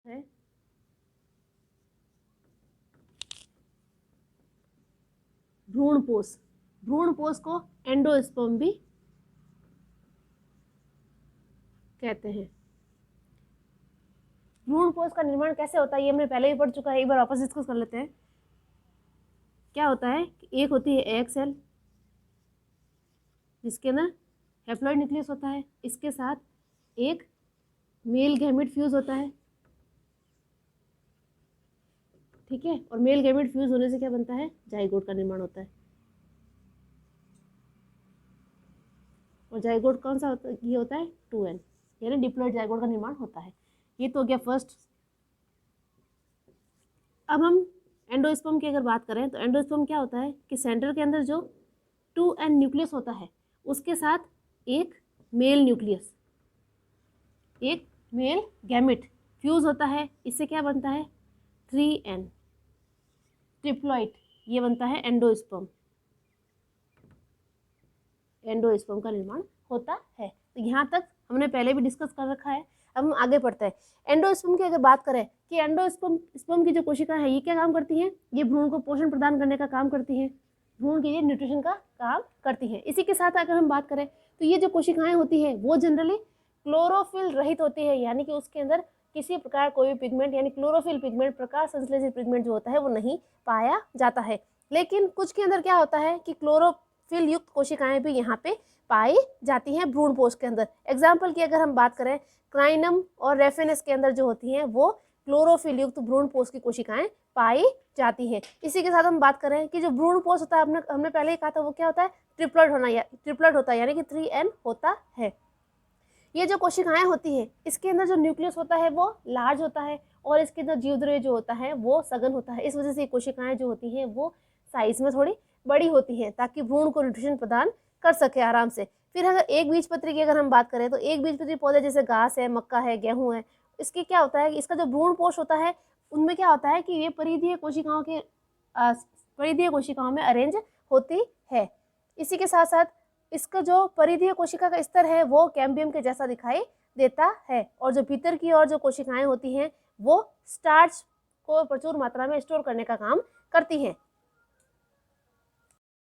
है भ्रूणपोष। भ्रूणपोष को एंडोस्पर्म भी कहते हैं। भ्रूणपोष का निर्माण कैसे होता है ये हमने पहले भी पढ़ चुका है, एक बार वापस डिस्कस कर लेते हैं। क्या होता है, एक होती है एग सेल जिसके अंदर हैप्लॉइड न्यूक्लियस होता है, इसके साथ एक मेल गैमेट फ्यूज होता है, ठीक है। और मेल गैमेट फ्यूज होने से क्या बनता है, जाइगोट का निर्माण होता है। और जाइगोट कौन सा होता है, ये होता है 2n, यानी डिप्लॉइड जाइगोट का निर्माण होता है। ये तो हो गया फर्स्ट। अब हम एंडोस्पर्म की अगर बात करें तो एंडोस्पर्म क्या होता है कि सेंटर के अंदर जो 2n न्यूक्लियस होता है उसके साथ एक मेल न्यूक्लियस, एक मेल गैमेट फ्यूज होता है, इससे क्या बनता है 3n ट्रिप्लॉइड, ये बनता है एंडोस्पर्म। एंडोस्पर्म का निर्माण होता है। तो यहाँ तक हमने पहले भी डिस्कस कर रखा है। अब हम आगे बढ़ते हैं। एंडोस्पर्म की अगर बात करें कि एंडोस्पर्म की जो कोशिका है ये क्या काम करती हैं, ये भ्रूण को पोषण प्रदान करने का काम करती हैं, भ्रूण के लिए न्यूट्रिशन का काम करती हैं। इसी के साथ अगर हम बात करें तो ये जो कोशिकाएं होती है वो जनरली क्लोरोफिल रहित होती है, यानी कि उसके अंदर किसी प्रकार कोई भी पिगमेंट यानी क्लोरोफिल पिगमेंट, प्रकाश संश्लेषित पिगमेंट जो होता है वो नहीं पाया जाता है। लेकिन कुछ के अंदर क्या होता है कि क्लोरोफिल युक्त कोशिकाएं भी यहाँ पे पाई जाती हैं भ्रूणपोष के अंदर। एग्जाम्पल की अगर हम बात करें, क्राइनम और रेफेनस के अंदर जो होती हैं वो क्लोरोफिल युक्त भ्रूणपोष की कोशिकाएं पाई जाती हैं। इसी के साथ हम बात करें कि जो भ्रूणपोष होता है, हमने पहले ही कहा था वो क्या होता है, ट्रिप्लॉइड होता है, यानी कि 3n होता है। ये जो कोशिकाएं होती है इसके अंदर जो न्यूक्लियस होता है वो लार्ज होता है और इसके अंदर जीवद्रव्य जो होता है वो सघन होता है। इस वजह से ये कोशिकाएं जो होती हैं वो साइज में थोड़ी बड़ी होती हैं ताकि भ्रूण को न्यूट्रिशन प्रदान कर सके आराम से। फिर अगर एक बीजपत्री की अगर हम बात करें तो एक बीजपत्री पौधे जैसे घास है, मक्का है, गेहूं है, इसके क्या होता है कि इसका जो भ्रूणपोष होता है उनमें क्या होता है कि ये परिधीय कोशिकाओं में अरेंज होती है। इसी के साथ साथ इसका जो परिधीय कोशिका का स्तर है वो कैम्बियम के जैसा दिखाई देता है। और जो भीतर की ओर जो कोशिकाएं होती हैं वो स्टार्च को प्रचुर मात्रा में स्टोर करने का काम करती हैं।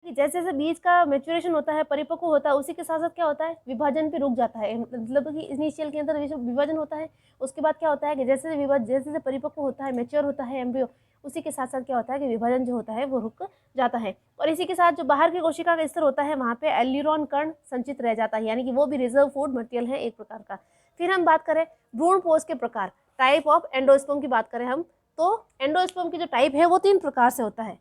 जैसे जैसे बीज का मैच्योरेशन होता है, परिपक्व होता है, उसी के साथ साथ क्या होता है, विभाजन पे रुक जाता है। मतलब कि इनिशियल के अंदर विभाजन होता है, उसके बाद क्या होता है कि जैसे जैसे परिपक्व होता है, मैच्योर होता है एम्ब्रियो, उसी के साथ साथ क्या होता है कि विभाजन जो होता है वो रुक जाता है। और इसी के साथ जो बाहर की कोशिका का स्तर होता है वहाँ पे एल्यूरोन कण संचित रह जाता है, यानी कि वो भी रिजर्व फूड मटेरियल है एक प्रकार का। फिर हम बात करें भ्रूणपोष के प्रकार, टाइप ऑफ एंडोस्पर्म की बात करें हम, तो एंडोस्पर्म की जो टाइप है वो 3 प्रकार से होता है।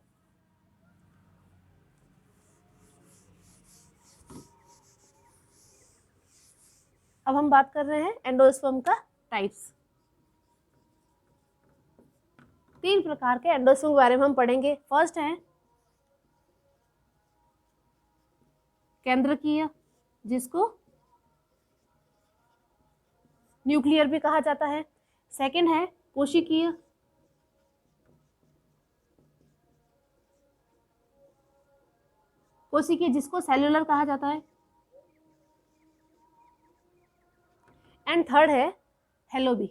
अब हम बात कर रहे हैं एंडोस्पर्म का टाइप्स। 3 प्रकार के एंडोस्पर्म के बारे में हम पढ़ेंगे। फर्स्ट है केंद्रकीय, जिसको न्यूक्लियर भी कहा जाता है। सेकंड है कोशिकीय, जिसको सेल्यूलर कहा जाता है। एंड थर्ड है हेलोबी।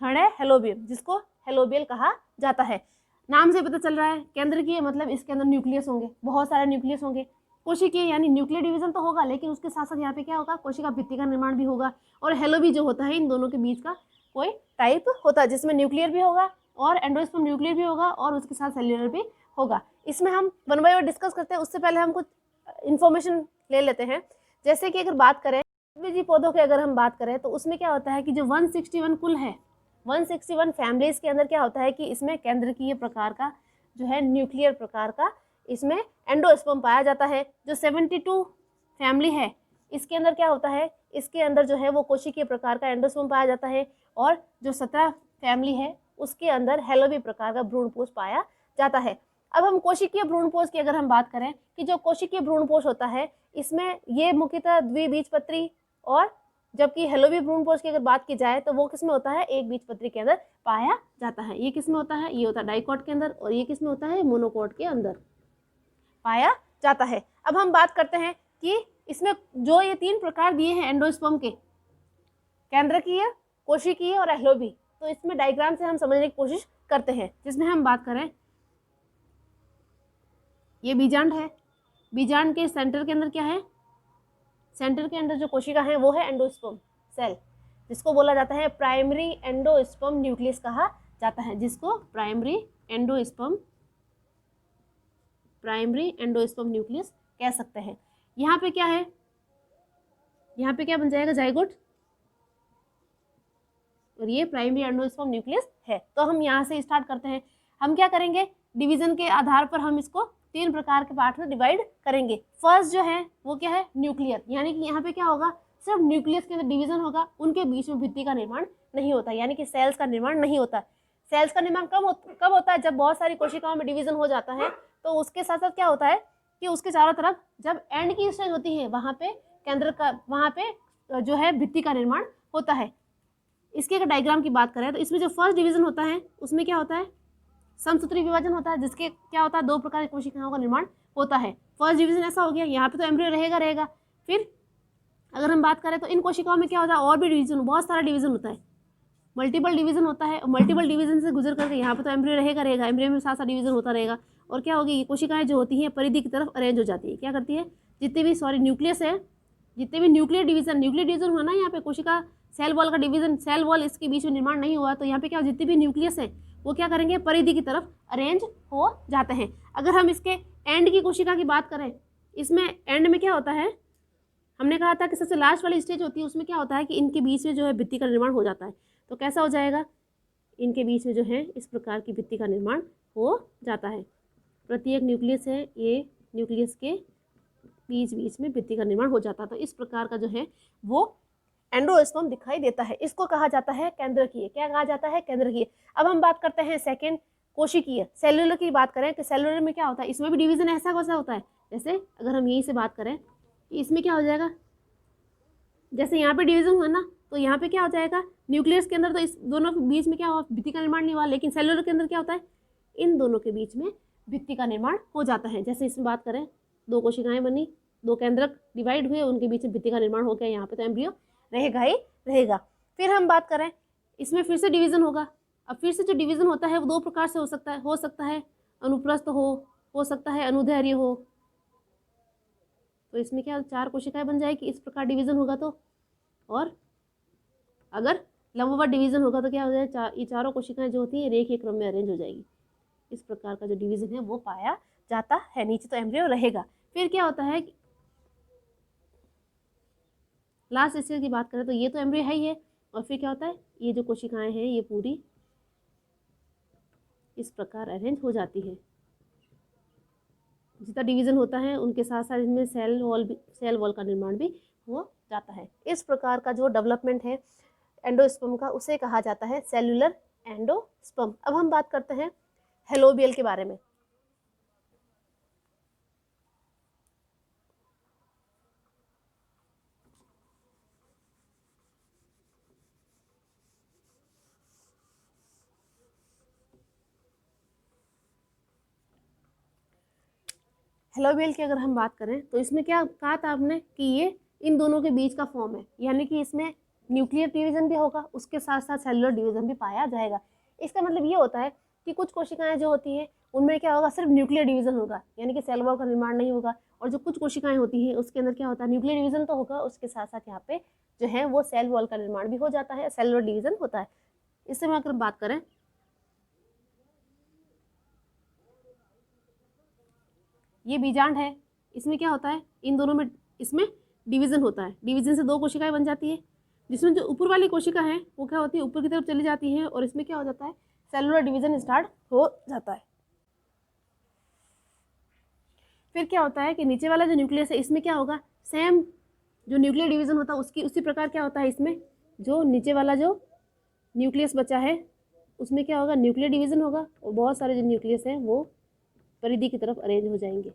थर्ड है हेलोबियम, जिसको हेलोबियल कहा जाता है। नाम से पता चल रहा है केंद्रकीय मतलब इसके अंदर न्यूक्लियस होंगे, बहुत सारे न्यूक्लियस होंगे। कोशिकीय यानी न्यूक्लियर डिवीजन तो होगा लेकिन उसके साथ साथ यहाँ पे क्या होगा, कोशिका भित्ति का निर्माण भी होगा। और हेलोबी जो होता है इन दोनों के बीच का कोई टाइप होता है जिसमें न्यूक्लियर भी होगा और एंडोस्पर्म न्यूक्लियर भी होगा और उसके साथ सेल्यूलर भी होगा। इसमें हम वन बाय वन डिस्कस करते हैं, उससे पहले हम कुछ इन्फॉर्मेशन ले लेते हैं। जैसे कि अगर बात करें द्विबीजी पौधों की अगर हम बात करें तो उसमें क्या होता है कि जो 161 कुल है, 161 फैमिलीज के अंदर क्या होता है कि इसमें केंद्रकीय प्रकार का जो है न्यूक्लियर प्रकार का इसमें एंडोस्पर्म पाया जाता है। जो 72 फैमिली है इसके अंदर क्या होता है, इसके अंदर जो है वो कोशिकीय प्रकार का एंडोस्पर्म पाया जाता है। और जो 17 फैमिली है उसके अंदर हेलोबी प्रकार का भ्रूणपोष पाया जाता है। अब हम कोशिकीय भ्रूणपोष की अगर हम बात करें कि जो कोशिकीय भ्रूणपोष होता है इसमें ये मुख्यतः द्विबीजपत्री, और जबकि हेलोबी भ्रूणपोष की अगर बात की जाए तो वो किसमें होता है, एक बीजपत्री के अंदर पाया जाता है। ये किसमें होता है, ये होता है डाइकॉट के अंदर, और ये किसमें होता है, मोनोकॉट के अंदर पाया जाता है। अब हम बात करते हैं कि इसमें जो ये 3 प्रकार दिए हैं एंडोस्पर्म के, केंद्रकीय, कोशिकीय और एलोबी, तो इसमें डायग्राम से हम समझने की कोशिश करते हैं। जिसमें हम बात करें, ये बीजांड है, बीजांड के सेंटर के अंदर क्या है, सेंटर के अंदर जो कोशिका है वो है एंडोस्पर्म सेल, जिसको बोला जाता है प्राइमरी एंडोस्पर्म न्यूक्लियस कहा जाता है, जिसको प्राइमरी एंडोस्पर्म न्यूक्लियस कह सकते हैं। यहाँ पे क्या है, यहाँ पे क्या बन जाएगा, जाइगोट, और ये प्राइमरी एंडोस्पर्म न्यूक्लियस है। तो हम यहाँ से स्टार्ट करते हैं। हम क्या करेंगे, डिवीजन के आधार पर हम इसको 3 प्रकार के पार्ट में डिवाइड करेंगे। फर्स्ट जो है वो क्या है, न्यूक्लियर, यानी कि यहाँ पे क्या होगा, सिर्फ न्यूक्लियस के अंदर डिवीजन होगा, उनके बीच में भित्ति का निर्माण नहीं होता, यानी कि सेल्स का निर्माण नहीं होता। सेल्स का निर्माण कब होता है, जब बहुत सारी कोशिकाओं में डिवीजन हो जाता है। तो उसके साथ साथ क्या होता है कि उसके चारों तरफ जब एंड की स्टेज होती है, वहाँ पे केंद्र का, वहाँ पे जो है भित्ति का निर्माण होता है। इसके अगर डायग्राम की बात करें तो इसमें जो फर्स्ट डिवीजन होता है उसमें क्या होता है, समसूत्री विभाजन होता है, जिसके क्या होता है, 2 प्रकार की कोशिकाओं का निर्माण होता है। फर्स्ट डिवीजन ऐसा हो गया, यहाँ पे तो एम्ब्रियो रहेगा। फिर अगर हम बात करें तो इन कोशिकाओं में क्या होता है, और भी डिवीजन, बहुत सारा डिवीजन होता है, मल्टीपल डिवीजन होता है, और मल्टीपल डिवीजन से गुजर करके यहाँ पे तो एम्ब्रियो रहेगा, एम्ब्रियो में साथ साथ डिवीजन होता रहेगा। और क्या होगी, ये कोशिकाएं जो होती हैं परिधि की तरफ अरेंज हो जाती है। क्या करती है, जितने भी न्यूक्लियस है, जितने भी न्यूक्लियर डिवीजन हुआ ना, यहाँ पे कोशिका सेल वॉल का डिवीजन, सेल वॉल इसके बीच में निर्माण नहीं हुआ, तो यहाँ पे क्या, जितने भी न्यूक्लियस है वो क्या करेंगे, परिधि की तरफ अरेंज हो जाते हैं। अगर हम इसके एंड की कोशिका की बात करें, इसमें एंड में क्या होता है, हमने कहा था कि सबसे लास्ट वाली स्टेज होती है, उसमें क्या होता है कि इनके बीच में जो है भित्ति का निर्माण हो जाता है। तो कैसा हो जाएगा, इनके बीच में जो है इस प्रकार की भित्ति का निर्माण हो जाता है। प्रत्येक न्यूक्लियस है, ये न्यूक्लियस के बीच में भित्ति का निर्माण हो जाता है। तो इस प्रकार का जो है वो एंडोस्पर्म दिखाई देता है। इसको कहा जाता है केंद्रकीय। क्या कहा जाता है, केंद्रकीय। अब हम बात करते हैं सेकेंड, कोशिकीय, सेलुलर की बात करें कि सेलुलर में क्या होता है, इसमें भी डिवीजन ऐसा कैसा होता है, जैसे अगर हम यहीं से बात करें, इसमें क्या हो जाएगा, जैसे यहाँ पे डिवीजन हुआ ना, तो यहाँ पे क्या हो जाएगा, न्यूक्लियस के अंदर तो इस दोनों के बीच में क्या हुआ, भित्ति का निर्माण नहीं हुआ, लेकिन सेलुलर के अंदर क्या होता है, इन दोनों के बीच में भित्ति का निर्माण हो जाता है। जैसे इसमें बात करें, 2 कोशिकाएं बनी, 2 केंद्रक डिवाइड हुए, उनके बीच में भित्ति का निर्माण हो गया, यहाँ पे तो एम्ब्रियो रहेगा ही रहेगा। फिर हम बात करें, इसमें फिर से डिवीजन होगा। अब फिर से जो डिवीजन होता है वो 2 प्रकार से हो सकता है अनुप्रस्थ हो सकता है अनुदैर्घ्य हो। तो इसमें क्या 4 कोशिकाएं बन जाएगी इस प्रकार डिवीजन होगा तो, और अगर लंबवत डिवीजन होगा तो क्या हो जाएगा, ये चारों कोशिकाएं जो होती है रेखीय क्रम में अरेंज हो जाएगी। इस प्रकार का जो डिवीजन है वो पाया जाता है। नीचे तो एम्ब्रियो रहेगा। फिर क्या होता है, लास्ट स्टेज की बात करें तो ये तो एम्ब्रियो है ही है, और फिर क्या होता है, ये जो कोशिकाएं हैं ये पूरी इस प्रकार अरेंज हो जाती है। जितना डिवीजन होता है उनके साथ साथ इसमें सेल वॉल का निर्माण भी हो जाता है। इस प्रकार का जो डेवलपमेंट है एंडोस्पर्म का उसे कहा जाता है सेलुलर एंडोस्पर्म। अब हम बात करते हैं हेलोबियल के बारे में। हेलोबियल की अगर हम बात करें तो इसमें क्या कहा था आपने कि ये इन दोनों के बीच का फॉर्म है, यानी कि इसमें न्यूक्लियर डिवीजन भी होगा, उसके साथ साथ सेलुलर डिवीजन भी पाया जाएगा। इसका मतलब ये होता है कि कुछ कोशिकाएं जो होती हैं उनमें क्या होगा, सिर्फ न्यूक्लियर डिवीजन होगा, यानी कि सेल वॉल का निर्माण नहीं होगा। और जो कुछ कोशिकाएं होती हैं उसके अंदर क्या होता है, न्यूक्लियर डिवीजन तो होगा, उसके साथ साथ यहाँ पे जो है वो सेल वॉल का निर्माण भी हो जाता है, सेलुलर डिवीजन होता है। इससे हम अगर बात करें, ये बीजांड है, इसमें क्या होता है, इन दोनों में इसमें डिवीजन होता है। डिवीजन से 2 कोशिकाएं बन जाती है, जिसमें जो ऊपर वाली कोशिका है वो क्या होती है, ऊपर की तरफ चली जाती है, और इसमें क्या हो जाता है, सेलुलर डिवीजन स्टार्ट हो जाता है। फिर क्या होता है कि नीचे वाला जो न्यूक्लियस है इसमें क्या होगा, सेम जो न्यूक्लियर डिवीजन होता है उसकी उसी प्रकार क्या होता है, इसमें जो नीचे वाला जो न्यूक्लियस बचा है उसमें क्या होगा, न्यूक्लियर डिवीजन होगा, और बहुत सारे जो न्यूक्लियस हैं वो परिधि की तरफ अरेंज हो जाएंगे।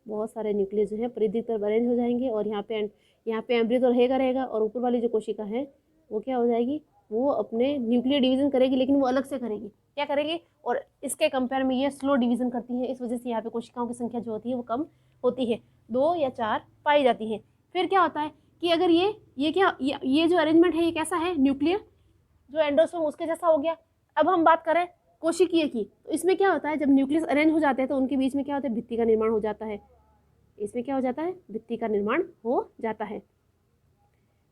बहुत सारे न्यूक्लियस जो है परिधि की तरफ अरेंज हो जाएंगे, और यहाँ पे एम्ब्रियो तो रहेगा, और ऊपर वाली जो कोशिका है वो क्या हो जाएगी, वो अपने न्यूक्लियर डिवीजन करेगी, लेकिन वो अलग से करेगी। क्या करेगी, और इसके कंपेयर में ये स्लो डिवीजन करती है, इस वजह से यहाँ पे कोशिकाओं की संख्या जो होती है वो कम होती है। 2 या 4 पाई जाती हैं। फिर क्या होता है कि अगर ये जो अरेंजमेंट है ये कैसा है, न्यूक्लियर जो एंडोस्पर्म उसके जैसा हो गया। अब हम बात करें कोशिकीय की, तो इसमें क्या होता है, जब न्यूक्लियस अरेंज हो जाते हैं तो उनके बीच में क्या होता है, भित्ति का निर्माण हो जाता है। इसमें क्या हो जाता है, भित्ति का निर्माण हो जाता है।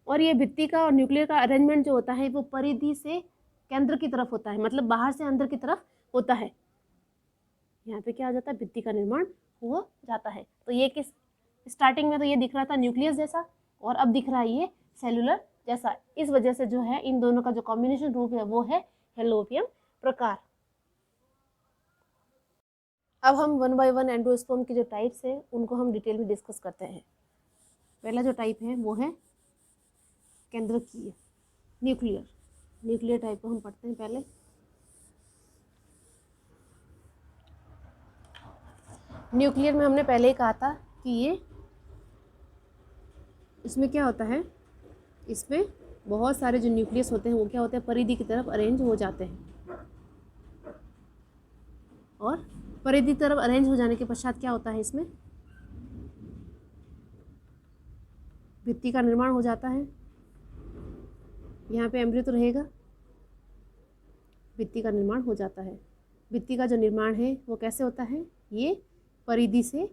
और ये भित्ति का और न्यूक्लियर का अरेंजमेंट जो होता है वो परिधि से केंद्र की तरफ होता है, मतलब बाहर से अंदर की तरफ होता है। यहाँ पे क्या हो जाता है, भित्ति का निर्माण हो जाता है। तो ये किस स्टार्टिंग में तो ये दिख रहा था न्यूक्लियस जैसा, और अब दिख रहा है ये सेलुलर जैसा। इस वजह से जो है इन दोनों का जो कॉम्बिनेशन रूप है वो है हेलोपियम प्रकार। अब हम 1 बाय 1 एंडोस्पर्म के जो टाइप्स हैं उनको हम डिटेल में डिस्कस करते हैं। पहला जो टाइप है वो है केंद्रकीय, न्यूक्लियर टाइप को हम पढ़ते हैं पहले। न्यूक्लियर में हमने पहले ही कहा था कि ये इसमें क्या होता है, इसमें बहुत सारे जो न्यूक्लियस होते हैं वो क्या होते हैं, परिधि की तरफ अरेंज हो जाते हैं। और परिधि की तरफ अरेंज हो जाने के पश्चात क्या होता है, इसमें भित्ति का निर्माण हो जाता है। यहाँ पे एम्ब्रियो तो रहेगा, भित्ति का निर्माण हो जाता है। भित्ति का जो निर्माण है वो कैसे होता है, ये परिधि से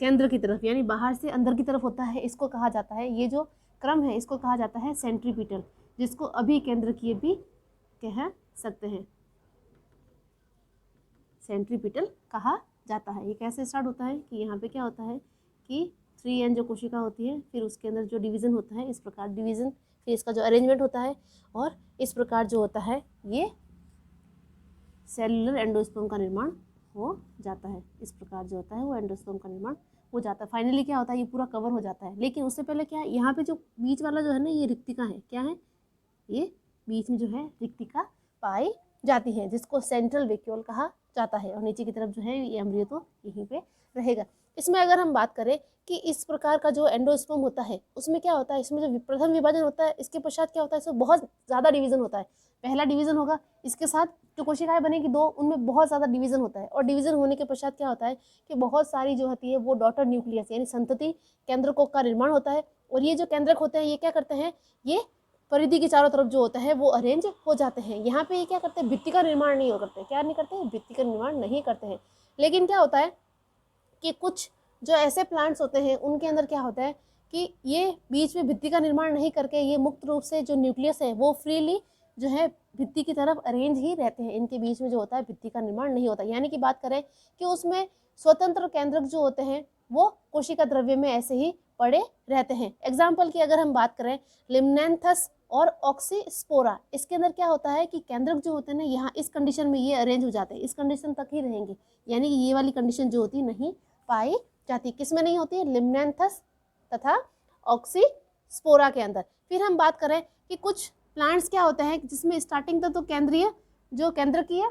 केंद्र की तरफ यानी बाहर से अंदर की तरफ होता है। इसको कहा जाता है, ये जो क्रम है इसको कहा जाता है सेंट्रीपिटल, जिसको अभी केंद्रकीय भी कह सकते हैं, सेंट्रीपिटल कहा जाता है। ये कैसे स्टार्ट होता है कि यहाँ पे क्या होता है कि 3n जो कोशिका होती है, फिर उसके अंदर जो डिवीज़न होता है, इस प्रकार डिवीज़न, फिर इसका जो अरेंजमेंट होता है, और इस प्रकार जो होता है ये सेलुलर एंडोस्पर्म का निर्माण हो जाता है। इस प्रकार जो होता है वो एंडोस्पर्म का निर्माण हो जाता है। फाइनली क्या होता है, ये पूरा कवर हो जाता है। लेकिन उससे पहले क्या है, यहाँ पे जो बीच वाला जो है ना, ये रिक्तिका है। क्या है, ये बीच में जो है रिक्तिका पाई जाती है, जिसको सेंट्रल वैक्यूल कहा जाता है। और नीचे की तरफ जो है ये एम्ब्रियो तो यहीं पे रहेगा। इसमें अगर हम बात करें कि इस प्रकार का जो एंडोस्पर्म होता है उसमें क्या होता है, इसमें जो प्रथम विभाजन होता है इसके पश्चात क्या होता है, इसमें बहुत ज़्यादा डिवीज़न होता है। पहला डिवीज़न होगा, इसके साथ जो कोशिकाएं बनेगी 2, उनमें बहुत ज़्यादा डिवीज़न होता है। और डिवीज़न होने के पश्चात क्या होता है कि बहुत सारी जो होती है वो डॉटर न्यूक्लियस यानी संतति केंद्रकों का निर्माण होता है। और ये जो केंद्रक होते हैं ये क्या करते हैं, ये परिधि के चारों तरफ जो होता है वो अरेंज हो जाते हैं। यहाँ पे ये क्या करते हैं, भित्ति का निर्माण नहीं करते। क्या नहीं करते, भित्ति का निर्माण नहीं करते हैं। लेकिन क्या होता है कि कुछ जो ऐसे प्लांट्स होते हैं उनके अंदर क्या होता है कि ये बीच में भित्ति का निर्माण नहीं करके ये मुक्त रूप से जो न्यूक्लियस है वो फ्रीली जो है भित्ति की तरफ अरेंज ही रहते हैं। इनके बीच में जो होता है भित्ति का निर्माण नहीं होता। यानी कि बात करें कि उसमें स्वतंत्र केंद्रक जो होते हैं वो कोशिका द्रव्य में ऐसे ही पड़े रहते हैं। एग्जाम्पल की अगर हम बात करें, लिम्नैंथस और ऑक्सीस्पोरा, इसके अंदर क्या होता है कि केंद्रक जो होते हैं ना, यहाँ इस कंडीशन में ये अरेंज हो जाते हैं, इस कंडीशन तक ही रहेंगे। यानी कि ये वाली कंडीशन जो होती है नहीं पाई जाती। किसमें नहीं होती है, लिम्नैंथस तथा ऑक्सीस्पोरा के अंदर। फिर हम बात करें कि कुछ प्लांट्स क्या होते हैं जिसमें स्टार्टिंग तक तो केंद्रीय जो केंद्रकीय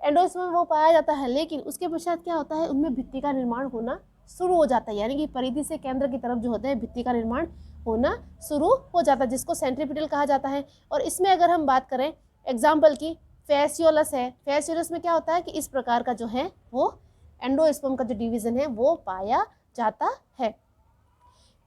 एंडोस्पर्म वो पाया जाता है, लेकिन उसके पश्चात क्या होता है उनमें भित्ति का निर्माण होना शुरू हो जाता है। यानी कि परिधि से केंद्र की तरफ जो होता है भित्ति का निर्माण होना शुरू हो जाता है, जिसको सेंट्रीपिटल कहा जाता है। और इसमें अगर हम बात करें एग्जाम्पल की, फैसियोलस है। फैसियोलस में क्या होता है कि इस प्रकार का जो है वो एंडोस्पर्म का जो डिवीजन है वो पाया जाता है।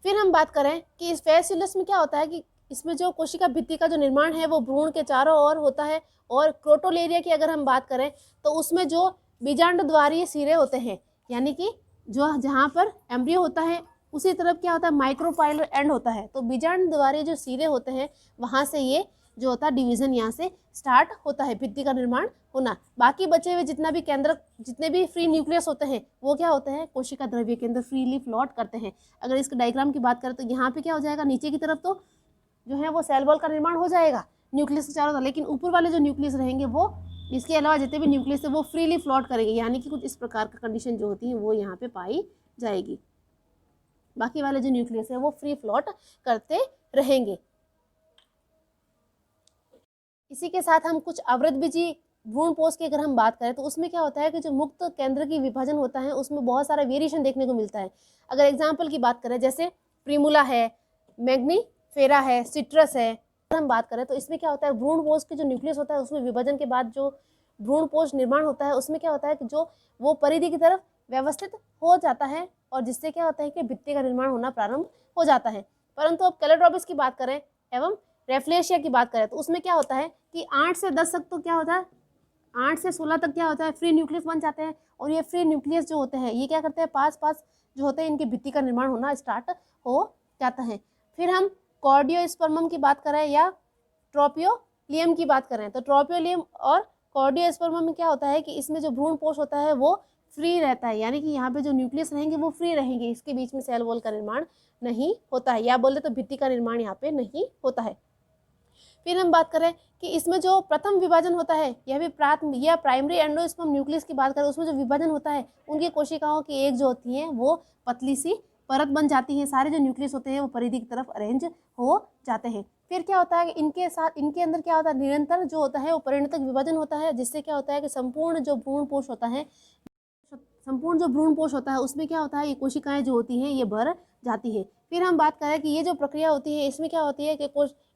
फिर हम बात करें कि इस फैसियोलस में क्या होता है कि इसमें जो कोशिका भित्ति का जो निर्माण है वो भ्रूण के चारों ओर होता है। और क्रोटोलेरिया की अगर हम बात करें तो उसमें जो बीजांड द्वारीय सिरे होते हैं, यानी कि जो जहाँ पर एम्ब्रियो होता है उसी तरफ क्या होता है, माइक्रोपाइलर एंड होता है। तो बीजांड द्वारीय जो सिरे होते हैं वहाँ से ये जो होता है डिवीज़न यहाँ से स्टार्ट होता है, भित्ति का निर्माण होना। बाकी बचे हुए जितना भी केंद्र, जितने भी फ्री न्यूक्लियस होते हैं वो क्या होते हैं, कोशिका द्रव्य के अंदर फ्रीली फ्लोट करते हैं। अगर इसके डायग्राम की बात करें तो यहाँ पे क्या हो जाएगा, नीचे की तरफ तो जो है वो सेल वॉल का निर्माण हो जाएगा न्यूक्लियस के चारों तरफ, लेकिन ऊपर वाले जो न्यूक्लियस रहेंगे वो इसके अलावा जितने भी न्यूक्लियस है वो फ्रीली फ्लोट करेंगे। यानी कि कुछ इस प्रकार का कंडीशन जो होती है वो यहाँ पे पाई जाएगी। बाकी वाले जो न्यूक्लियस है वो फ्री फ्लोट करते रहेंगे। इसी के साथ हम कुछ आवृतबीजी भ्रूणपोष की अगर हम बात करें तो उसमें क्या होता है कि जो मुक्त केंद्र की विभाजन होता है उसमें बहुत सारा वेरिएशन देखने को मिलता है। अगर एग्जाम्पल की बात करें जैसे प्रीमुला है, मैग्नीफेरा है, सिट्रस है, अगर हम बात करें तो इसमें क्या होता है, भ्रूणपोष के जो न्यूक्लियस होता है उसमें विभाजन के बाद जो भ्रूणपोष निर्माण होता है उसमें क्या होता है कि जो वो परिधि की तरफ व्यवस्थित हो जाता है और जिससे क्या होता है कि भित्ति का निर्माण होना प्रारंभ हो जाता है। परंतु अब कैलोट्रॉपिस की बात करें एवं रेफ्लेशिया की बात करें तो उसमें क्या होता है कि 8 से 10 तक तो क्या होता है, 8 से 16 तक क्या होता है, फ्री न्यूक्लियस बन जाते हैं। और ये फ्री न्यूक्लियस जो होते हैं ये क्या करते हैं, पास पास जो होते हैं इनकी भित्ति का निर्माण होना स्टार्ट हो जाता है। फिर हम कॉर्डियोस्पर्मम की बात करें या ट्रोपियोलियम की बात करें तो ट्रोपियोलियम और कॉर्डियोस्पर्मम में क्या होता है कि इसमें जो भ्रूणपोष होता है वो फ्री रहता है, यानी कि यहाँ पे जो न्यूक्लियस रहेंगे वो फ्री रहेंगे, इसके बीच में सेल वॉल का निर्माण नहीं होता है, या बोले तो भित्ति का निर्माण यहाँ पे नहीं होता है। फिर हम बात करें कि इसमें जो प्रथम विभाजन होता है यह भी प्राइमरी एंडोस्पर्म न्यूक्लियस की बात करें, उसमें जो विभाजन होता है उनकी कोशिकाओं की एक जो होती है वो पतली सी परत बन जाती है, सारे जो न्यूक्लियस होते हैं वो परिधि की तरफ अरेंज हो जाते हैं। फिर क्या होता है कि इनके अंदर क्या होता है, निरंतर जो होता है वो परिणतक विभाजन होता है, जिससे क्या होता है कि संपूर्ण जो भ्रूणपोष होता है उसमें क्या होता है, ये कोशिकाएं जो होती हैं ये भर जाती है। फिर हम बात करें कि ये जो प्रक्रिया होती है इसमें क्या होती है कि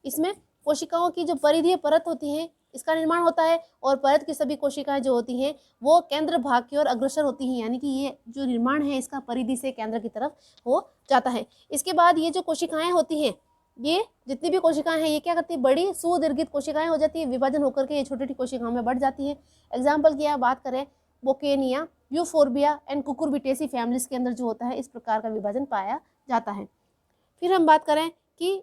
इसमें कोशिकाओं की जो परिधीय परत होती है इसका निर्माण होता है, और परत की सभी कोशिकाएं जो होती हैं वो केंद्र भाग की ओर अग्रसर होती हैं, यानी कि ये जो निर्माण है इसका परिधि से केंद्र की तरफ हो जाता है। इसके बाद ये जो कोशिकाएं होती हैं, ये जितनी भी कोशिकाएं हैं ये क्या करती है, बड़ी सुदीर्घित कोशिकाएं हो जाती है, विभाजन होकर के ये छोटी छोटी कोशिकाओं में बढ़ जाती है। एग्जाम्पल की बात करें बोकेनिया, यूफोर्बिया एंड कुकुरबिटेसी फैमिलीज के अंदर जो होता है इस प्रकार का विभाजन पाया जाता है। फिर हम बात करें कि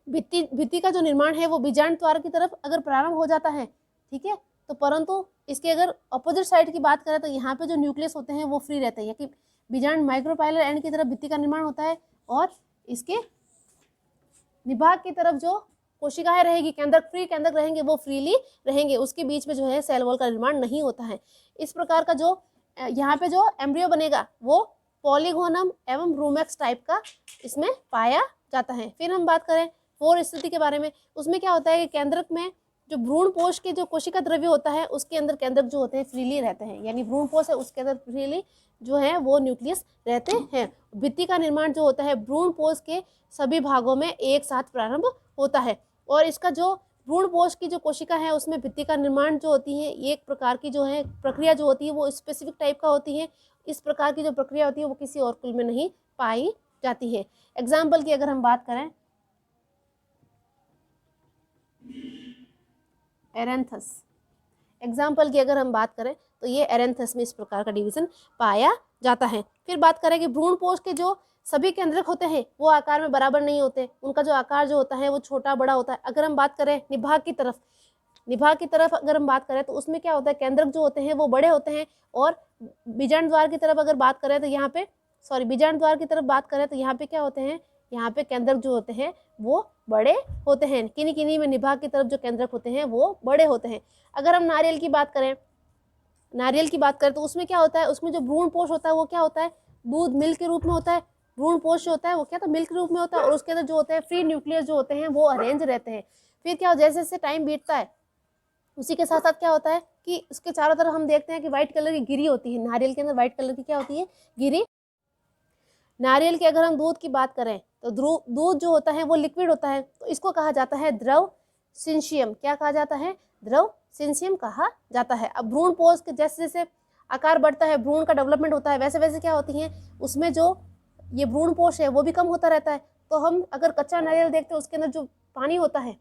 भित्ति का जो निर्माण है वो बीजांड द्वार की तरफ अगर प्रारंभ हो जाता है, ठीक है, तो परंतु इसके अगर अपोजिट साइड की बात करें तो यहाँ पे जो न्यूक्लियस होते हैं वो फ्री रहते हैं, या कि बीजांड माइक्रोपाइलर एंड की तरफ भित्ति का निर्माण होता है, और इसके निभाग की तरफ जो कोशिकाएं रहेगी, केंद्रक फ्री केंद्रक रहेंगे वो फ्रीली रहेंगे, उसके बीच में जो है सेल वॉल का निर्माण नहीं होता है। इस प्रकार का जो यहाँ पे जो एम्ब्रियो बनेगा वो पॉलीगोनम एवं रूमेक्स टाइप का इसमें पाया जाता है। फिर हम बात करें फोर स्थिति के बारे में, उसमें क्या होता है कि केंद्रक में जो भ्रूणपोष के जो कोशिका द्रव्य होता है उसके अंदर केंद्रक जो होते हैं फ्रीली रहते हैं, यानी भ्रूणपोष है उसके अंदर फ्रीली जो है वो न्यूक्लियस रहते हैं। भित्ति का निर्माण जो होता है भ्रूणपोष के सभी भागों में एक साथ प्रारंभ होता है, और इसका जो भ्रूणपोष की जो कोशिका है उसमें भित्ति का निर्माण जो होती है एक प्रकार की जो है प्रक्रिया जो होती है वो स्पेसिफिक टाइप का होती है। इस प्रकार की जो प्रक्रिया होती है वो किसी और कुल में नहीं पाई जाती है। एग्जाम्पल की अगर हम बात करें एरेंथस, एग्जाम्पल की अगर हम बात करें तो ये एरेंथस में इस प्रकार का डिवीजन पाया जाता है। फिर बात करें कि भ्रूणपोष के जो सभी केंद्रक होते हैं वो आकार में बराबर नहीं होते, उनका जो आकार जो होता है वो छोटा बड़ा होता है। अगर हम बात करें निभाग की तरफ अगर हम बात करें तो उसमें क्या होता है, केंद्रक जो होते हैं वो बड़े होते हैं, और बीजांड द्वार की तरफ अगर बात करें तो यहाँ पे बीजांड द्वार की तरफ बात करें तो यहाँ पे क्या होते हैं, यहाँ पे केंद्रक जो होते हैं वो बड़े होते हैं, किन्हीं किन्हीं में निभाग की तरफ जो केंद्रक होते हैं वो बड़े होते हैं। अगर हम नारियल की बात करें तो उसमें क्या होता है, उसमें जो भ्रूणपोष होता है वो क्या होता है, दूध मिल्क के रूप में होता है। भ्रूणपोष होता है वो क्या था, मिल्क के रूप में होता है, और उसके अंदर जो होते हैं फ्री न्यूक्लियस जो होते हैं वो अरेंज रहते हैं। फिर क्या जैसे जैसे टाइम बीतता है उसी के साथ साथ क्या होता है कि उसके चारों तरफ हम देखते हैं कि व्हाइट कलर की गिरी होती है, नारियल के अंदर व्हाइट कलर की क्या होती है, गिरी। नारियल के अगर हम दूध की बात करें तो दूध जो होता है वो लिक्विड होता है, तो इसको कहा जाता है द्रव सिंशियम। क्या कहा जाता है, द्रव सिंशियम कहा जाता है। अब भ्रूणपोष के जैसे जैसे आकार बढ़ता है, भ्रूण का डेवलपमेंट होता है, वैसे वैसे क्या होती है उसमें जो ये भ्रूणपोष है वो भी कम होता रहता है। तो हम अगर कच्चा नारियल देखते हैं उसके अंदर जो पानी होता है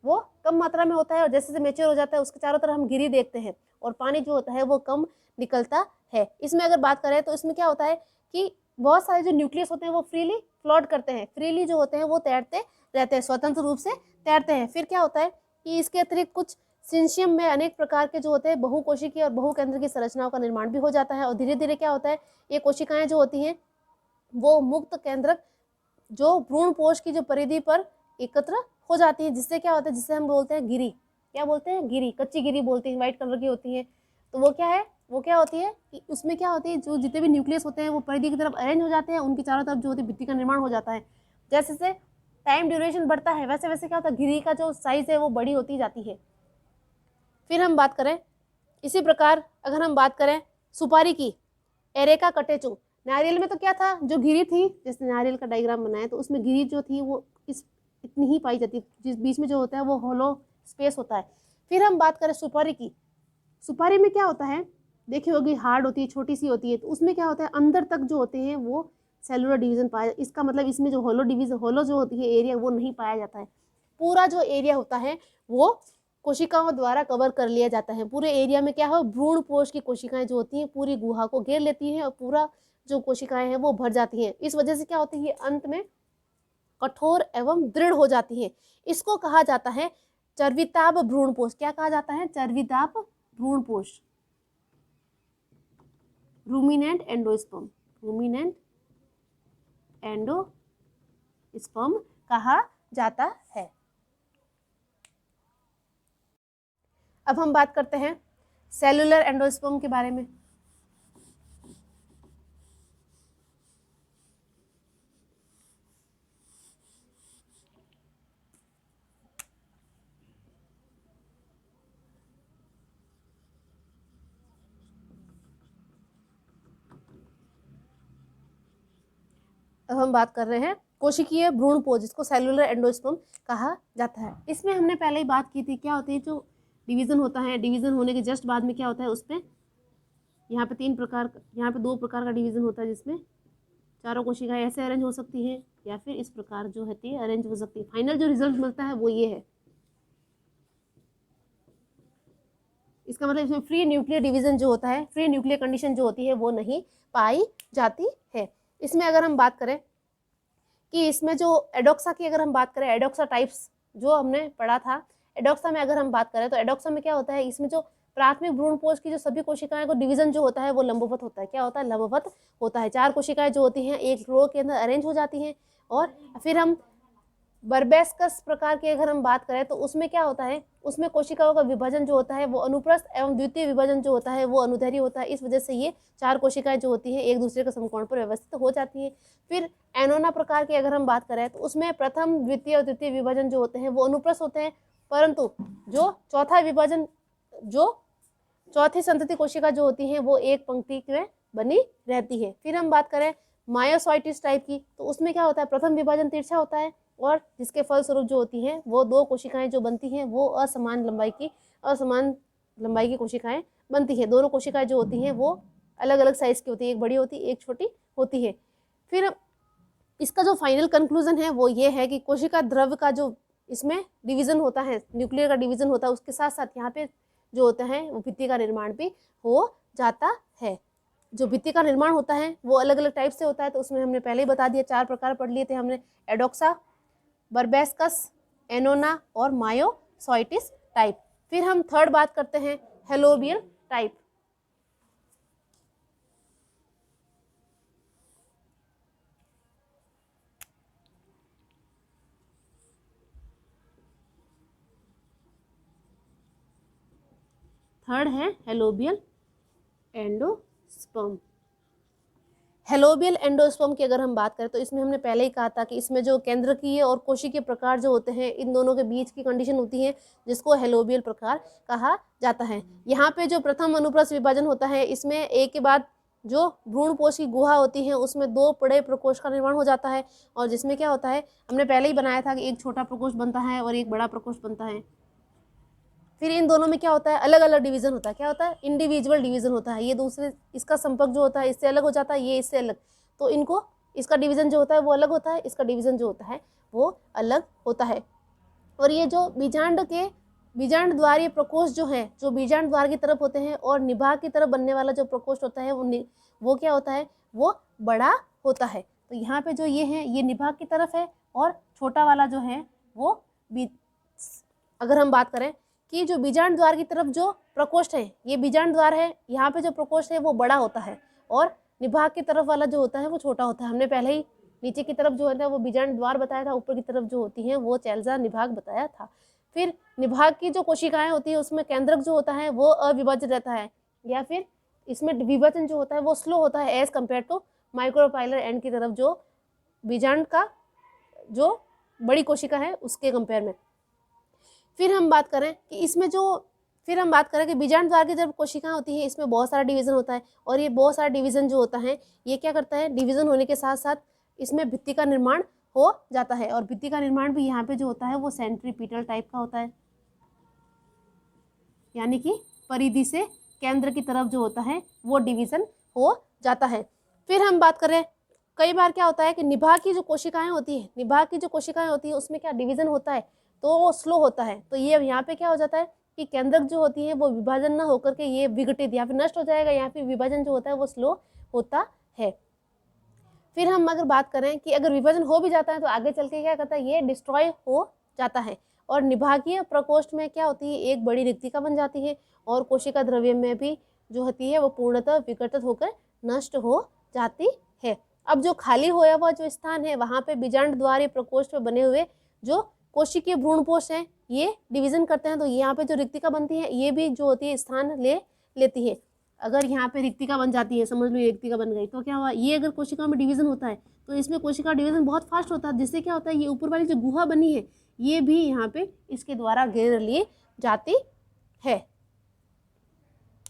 वो कम मात्रा में होता है, और जैसे जैसे मेच्योर हो जाता है उसके चारों तरफ हम गिरी देखते हैं और पानी जो होता है वो कम निकलता है। इसमें अगर बात करें तो इसमें क्या होता है कि बहुत सारे जो न्यूक्लियस होते हैं वो फ्रीली फ्लोट करते हैं, फ्रीली जो होते हैं वो तैरते रहते हैं, स्वतंत्र रूप से तैरते हैं। फिर क्या होता है कि इसके अतिरिक्त कुछ सिंशियम में अनेक प्रकार के जो होते हैं बहुकोशिकीय और बहुकेंद्र की संरचनाओं का निर्माण भी हो जाता है, और धीरे धीरे क्या होता है ये कोशिकाएं जो होती हैं वो मुक्त केंद्रक जो भ्रूणपोष की जो परिधि पर एकत्र हो जाती है, जिससे क्या होता है, जिससे हम बोलते हैं गिरी। क्या बोलते हैं, गिरी, कच्ची गिरी बोलते हैं, व्हाइट कलर की होती है। तो वो क्या है, वो क्या होती है कि उसमें क्या होती है जो जितने भी न्यूक्लियस होते हैं वो परिधि की तरफ अरेंज हो जाते हैं, उनकी चारों तरफ जो होती है भित्ति का निर्माण हो जाता है। जैसे जैसे टाइम ड्यूरेशन बढ़ता है वैसे वैसे क्या होता है गिरी का जो साइज है वो बड़ी होती जाती है। फिर हम बात करें इसी प्रकार अगर हम बात करें सुपारी की, एरेका कटेचु, नारियल में तो क्या था, जो गिरी थी, जैसे नारियल का डायग्राम बनाया तो उसमें गिरी जो थी वो इतनी ही पाई जाती है, जिस बीच में जो होता है वो होलो स्पेस होता है। फिर हम बात करें सुपारी की, सुपारी में क्या होता है, देखी होगी हार्ड होती है, छोटी सी होती है, तो उसमें क्या होता है अंदर तक जो होते हैं वो सेलुलर डिवीजन पाया, इसका मतलब इसमें जो होलो जो होती है एरिया वो नहीं पाया जाता है। पूरा जो एरिया होता है वो कोशिकाओं द्वारा कवर कर लिया जाता है। पूरे एरिया में क्या हो, भ्रूणपोष की कोशिकाएं जो होती हैं पूरी गुहा को घेर लेती हैं और पूरा जो कोशिकाएं हैं वो भर जाती हैं। इस वजह से क्या होती है, अंत में कठोर एवं दृढ़ हो जाती है। इसको कहा जाता है चर्विताभ भ्रूणपोष। क्या कहा जाता है, चर्विताभ भ्रूणपोष, रूमिनेंट एंडोस्पर्म, रूमिनेंट एंडोस्पर्म कहा जाता है। अब हम बात करते हैं सेलुलर एंडोस्पर्म के बारे में। अब हम बात कर रहे हैं कोशिकीय भ्रूणपोष, जिसको सेलुलर एंडोस्पर्म कहा जाता है। इसमें हमने पहले ही बात की थी, क्या होती है, जो डिवीजन होता है, डिवीजन होने के जस्ट बाद में क्या होता है, उसमें यहाँ पे 2 प्रकार का डिवीजन होता है, जिसमें चारों कोशिकाएं ऐसे अरेंज हो सकती हैं या फिर इस प्रकार जो होती है अरेंज हो सकती है। फाइनल जो रिजल्ट मिलता है वो ये है। इसका मतलब इसमें फ्री न्यूक्लियर डिवीजन जो होता है, फ्री न्यूक्लियर कंडीशन जो होती है वो नहीं पाई जाती है। इसमें अगर हम बात करें कि इसमें जो एडोक्सा की अगर हम बात करें, एडोक्सा टाइप्स जो हमने पढ़ा था, एडोक्सा में अगर हम बात करें तो एडोक्सा में क्या होता है, इसमें जो प्राथमिक भ्रूणपोष की जो सभी कोशिकाएं को डिवीजन जो होता है वो लंबवत होता है। क्या होता है, लंबवत होता है। 4 कोशिकाएं जो होती हैं एक रो के अंदर अरेंज हो जाती हैं। और फिर हम बर्बेस्कस प्रकार की अगर हम बात करें तो उसमें क्या होता है, उसमें कोशिकाओं का विभाजन जो होता है वो अनुप्रस्थ एवं द्वितीय विभाजन जो होता है वो अनुदैर्घ्य होता है। इस वजह से ये 4 कोशिकाएं जो होती हैं एक दूसरे के समकोण पर व्यवस्थित हो जाती हैं। फिर एनोना प्रकार की अगर हम बात करें तो उसमें प्रथम, द्वितीय और तृतीय विभाजन जो होते हैं वो अनुप्रस्थ होते हैं, परंतु जो चौथा विभाजन, जो चौथी संतति कोशिका जो होती है वो एक पंक्ति में बनी रहती है। फिर हम बात करें मायोसाइटिस टाइप की, तो उसमें क्या होता है, प्रथम विभाजन तिरछा होता है और जिसके फलस्वरूप जो होती हैं वो 2 कोशिकाएं जो बनती हैं वो असमान लंबाई की कोशिकाएं बनती हैं। दोनों कोशिकाएं जो होती हैं वो अलग अलग साइज की होती है, एक बड़ी होती है एक छोटी होती है। फिर इसका जो फाइनल कंक्लूजन है वो ये है कि कोशिका द्रव्य का जो इसमें डिवीजन होता है, न्यूक्लियर का डिवीजन होता है, उसके साथ साथ यहाँ पे जो होता है वो भित्ति का निर्माण भी हो जाता है। जो भित्ति का निर्माण होता है वो अलग अलग टाइप से होता है, तो उसमें हमने पहले ही बता दिया, 4 प्रकार पढ़ लिए थे हमने, एडोक्सा, बर्बेस्कस, एनोना और मायोसाइटिस टाइप। फिर हम थर्ड बात करते हैं हेलोबियल टाइप। थर्ड है हेलोबियल एंडोस्पर्म। हेलोबियल एंडोस्पर्म की अगर हम बात करें तो इसमें हमने पहले ही कहा था कि इसमें जो केंद्रकीय और कोशिकीय प्रकार जो होते हैं इन दोनों के बीच की कंडीशन होती है, जिसको हेलोबियल प्रकार कहा जाता है। यहाँ पे जो प्रथम अनुप्रस्थ विभाजन होता है, इसमें एक के बाद जो भ्रूणपोष की गुहा होती है उसमें 2 बड़े प्रकोष्ठ का निर्माण हो जाता है, और जिसमें क्या होता है, हमने पहले ही बनाया था कि एक छोटा प्रकोष्ठ बनता है और एक बड़ा प्रकोष्ठ बनता है। फिर इन दोनों में क्या होता है, अलग अलग डिवीजन होता है। क्या होता है, इंडिविजुअल डिवीजन होता है। ये दूसरे, इसका संपर्क जो होता है इससे अलग हो जाता है, ये इससे अलग, तो इनको, इसका डिवीजन जो होता है वो अलग होता है, इसका डिवीजन जो होता है वो अलग होता है। और ये जो बीजांड द्वारीय प्रकोष्ठ जो है, जो बीजांड द्वार की तरफ होते हैं और निभाग की तरफ बनने वाला जो प्रकोष्ठ होता है वो क्या होता है, वो बड़ा होता है। तो यहाँ पे जो ये है ये निभाग की तरफ है, और छोटा वाला जो है वो अगर हम बात करें कि जो बीजांड द्वार की तरफ जो प्रकोष्ठ है, ये बीजांड द्वार है, यहाँ पे जो प्रकोष्ठ है वो बड़ा होता है, और निभाग की तरफ वाला जो होता है वो छोटा होता है। हमने पहले ही नीचे की तरफ जो है वो बीजांड द्वार बताया था, ऊपर की तरफ जो होती हैं वो चैल्जा निभाग बताया था। फिर निभाग की जो कोशिकाएं होती है उसमें केंद्रक जो होता है वो अविभाजित रहता है, या फिर इसमें विभाजन जो होता है वो स्लो होता है as compare to micropylar end की तरफ, जो बीजांड का जो बड़ी कोशिका है उसके कंपेयर में। फिर हम बात करें कि बीजांड द्वार की जब कोशिकाएं होती हैं इसमें बहुत सारा डिवीजन होता है, और ये बहुत सारा डिवीजन जो होता है ये क्या करता है, डिवीजन होने के साथ साथ इसमें भित्ति का निर्माण हो जाता है, और भित्ति का निर्माण भी यहाँ पे जो होता है वो सेंट्रीपिटल टाइप का होता है, यानी कि परिधि से केंद्र की तरफ जो होता है वो डिवीज़न हो जाता है। फिर हम बात करें, कई बार क्या होता है कि निभा की जो कोशिकाएं होती हैं उसमें क्या डिवीज़न होता है तो वो स्लो होता है। तो ये यहाँ पे क्या हो जाता है कि केंद्रक जो होती है वो विभाजन ना होकर के ये विघटित या फिर नष्ट हो जाएगा, या फिर विभाजन जो होता है वो स्लो होता है। फिर हम अगर बात करें कि अगर विभाजन हो भी जाता है तो आगे चल के क्या करता है, ये डिस्ट्रॉय हो जाता है। और निभागीय प्रकोष्ठ में क्या होती है, एक बड़ी रिक्तिका बन जाती है और कोशिका द्रव्य में भी जो होती है वो पूर्णतः विघटित होकर नष्ट हो जाती है। अब जो खाली होया हुआ जो स्थान है वहाँ पे बीजांड द्वारीय प्रकोष्ठ में बने हुए जो कोशिकीय भ्रूणपोष हैं ये डिवीजन करते हैं। तो यहाँ पे जो रिक्तिका बनती है ये भी जो होती है स्थान ले लेती है। अगर यहाँ पे रिक्तिका बन जाती है, समझ लो ये रिक्तिका बन गई, तो क्या हुआ, ये अगर कोशिका में डिवीजन होता है तो इसमें कोशिका डिवीजन बहुत फास्ट होता है, जिससे क्या होता है ये ऊपर वाली जो गुहा बनी है ये भी यहाँ पे इसके द्वारा घेर ली जाती है।